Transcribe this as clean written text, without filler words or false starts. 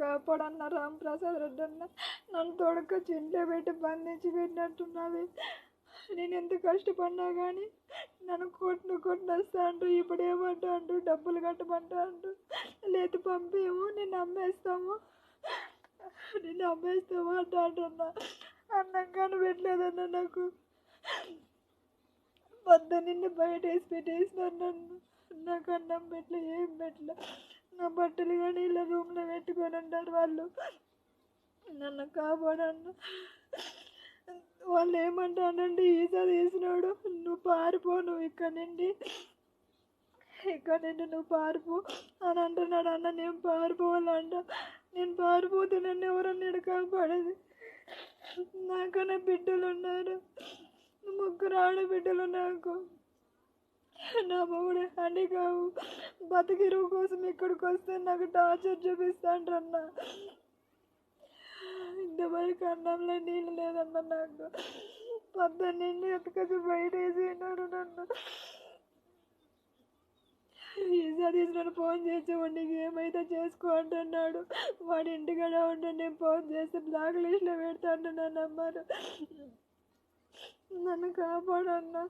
కాపాడన్న రాంప్రసాద్ రెడ్డి అన్న. నన్ను తొడకొచ్చి ఇంట్లో పెట్టి బంధించి పెట్టినట్టున్నది. నేను ఎంత కష్టపడినా కానీ నన్ను కొట్టినొస్తా అంటూ ఇప్పుడు ఏమంటా అంటూ డబ్బులు కట్టమంటా అంటూ లేదు పంపేమో నిన్ను అమ్మేస్తాము అంటున్నా. అన్నం కానీ పెట్టలేదన్న నాకు. నిన్ను బయట వేసి పెట్టేసినారు నన్ను. నాకు అన్నం పెట్టలే, ఏం పెట్టలే. నా బట్టలు కానీ ఇలా రూమ్లో పెట్టుకొని ఉంటారు వాళ్ళు. నన్ను కాపాడన్న. వాళ్ళు ఏమంటానంటే ఈసా తీసినాడు, నువ్వు పారిపో, నువ్వు ఇక్కడ నుండి నువ్వు పారిపో అని అంటున్నాడు అన్న. నేను పారిపోవాలంట. నేను పారిపోతే నన్ను ఎవరన్నా కాపాడేది. నాకన్నా బిడ్డలు ఉన్నారు, 3 ఆడబిడ్డలు నాకు. నా మొగుడు హ్యాండికావు బతికిరువు కోసం ఇక్కడికి వస్తే నాకు టార్చర్ చూపిస్తాండ్రన్న. ఇంతవరకు అన్నంలో నీళ్ళు లేదన్న నాకు. పొద్దున్నే ఎత్తుకొచ్చి బయట వేసినారు నన్ను. ఈసారి తీసినాడు. ఫోన్ చేసి నీకు ఏమైతే చేసుకో అంటున్నాడు. వాడి ఇంటికాడ ఉంటే నేను ఫోన్ చేసి బ్లాక్ లిస్ట్లో పెడతాను నన్ను. అమ్మారు నన్ను కాపాడన్నా.